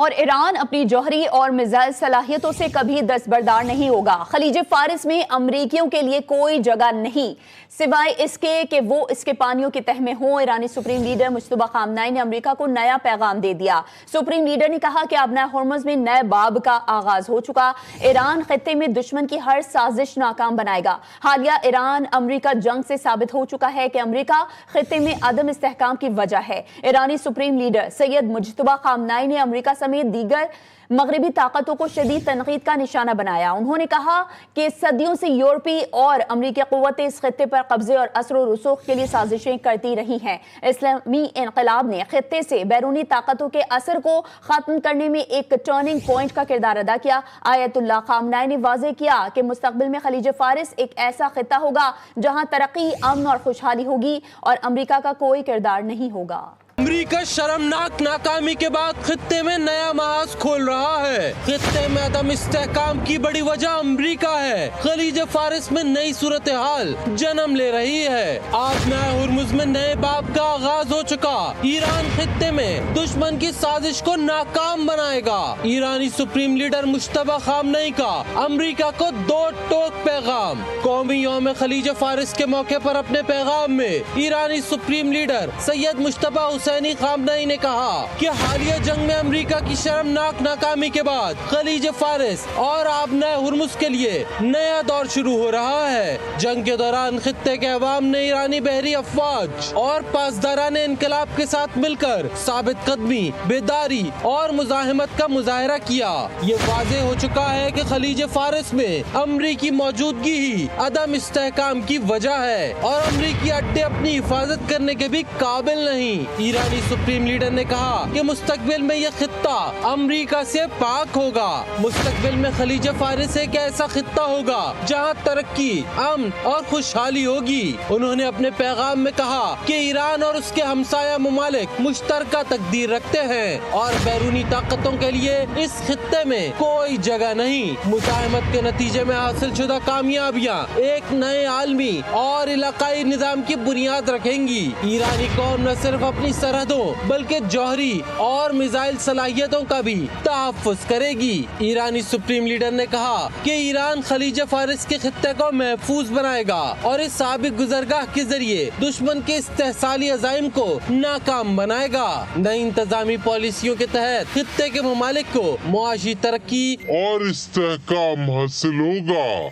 اور ایران اپنی جوہری اور میزائل صلاحیتوں سے کبھی دستبردار نہیں ہوگا۔ خلیج فارس میں امریکیوں کے لیے کوئی جگہ نہیں سوائے اس کے کہ وہ اس کے پانیوں کی تہ میں ہوں۔ ایرانی سپریم لیڈر مجتبیٰ خامنہئی نے امریکہ کو نیا پیغام دے دیا۔ سپریم لیڈر نے کہا کہ اب ہرمز میں نئے باب کا آغاز ہو چکا۔ ایران خطے میں دشمن کی ہر سازش ناکام بنائے گا۔ حالیہ ایران امریکہ جنگ سے ثابت ہو چکا ہے کہ امریکہ خطے میں عدم استحکام کی وجہ ہے۔ ایرانی سپریم لیڈر سید مجتبیٰ خامنہئی نے امریکہ سمیت دیگر مغربی طاقتوں کو شدید تنقید کا نشانہ بنایا۔ انہوں نے کہا کہ صدیوں سے یورپی اور امریکی قوتیں اس خطے پر قبضے اور اثر و رسوخ کے لیے سازشیں کرتی رہی ہیں۔ اسلامی انقلاب نے خطے سے بیرونی طاقتوں کے اثر کو ختم کرنے میں ایک ٹرننگ پوائنٹ کا کردار ادا کیا۔ آیت اللہ خامنہئی نے واضح کیا کہ مستقبل میں خلیج فارس ایک ایسا خطہ ہوگا جہاں ترقی، امن اور خوشحالی ہوگی اور امریکہ کا کوئی کردار نہیں ہوگا۔ امریکہ شرمناک ناکامی کے بعد خطے میں نیا محاذ کھول رہا ہے۔ خطے میں عدم استحکام کی بڑی وجہ امریکہ ہے۔ خلیج فارس میں نئی صورتحال جنم لے رہی ہے۔ آج نئے ہرمز میں نئے باب کا آغاز ہو چکا۔ ایران خطے میں دشمن کی سازش کو ناکام بنائے گا۔ ایرانی سپریم لیڈر مجتبیٰ خامنہئی کا امریکہ کو دو ٹوک پیغام۔ قومی یوم خلیج فارس کے موقع پر اپنے پیغام میں ایرانی سپریم لیڈر سید مجتبیٰ خامنہئی نے کہا کہ حالیہ جنگ میں امریکہ کی شرمناک ناکامی کے بعد خلیج فارس اور آب نئے ہرمز کے لیے نیا دور شروع ہو رہا ہے۔ جنگ کے دوران خطے کے عوام نے ایرانی بحری افواج اور پاسداران انقلاب کے ساتھ مل کر ثابت قدمی، بیداری اور مزاحمت کا مظاہرہ کیا۔ یہ واضح ہو چکا ہے کہ خلیج فارس میں امریکی موجودگی ہی عدم استحکام کی وجہ ہے اور امریکی اڈے اپنی حفاظت کرنے کے بھی قابل نہیں۔ ایرانی سپریم لیڈر نے کہا کہ مستقبل میں یہ خطہ امریکہ سے پاک ہوگا۔ مستقبل میں خلیج فارس ایک ایسا خطہ ہوگا جہاں ترقی، امن اور خوشحالی ہوگی۔ انہوں نے اپنے پیغام میں کہا کہ ایران اور اس کے ہمسایہ ممالک مشترکہ تقدیر رکھتے ہیں اور بیرونی طاقتوں کے لیے اس خطے میں کوئی جگہ نہیں۔ مزاحمت کے نتیجے میں حاصل شدہ کامیابیاں ایک نئے عالمی اور علاقائی نظام کی بنیاد رکھیں گی۔ ایرانی قوم نہ صرف اپنی سرحدوں بلکہ جوہری اور میزائل صلاحیتوں کا بھی تحفظ کرے گی۔ ایرانی سپریم لیڈر نے کہا کہ ایران خلیج فارس کے خطے کو محفوظ بنائے گا اور اس سابق گزرگاہ کے ذریعے دشمن کے استحصالی عزائم کو ناکام بنائے گا۔ نئی انتظامی پالیسیوں کے تحت خطے کے ممالک کو معاشی ترقی اور استحکام حاصل ہوگا۔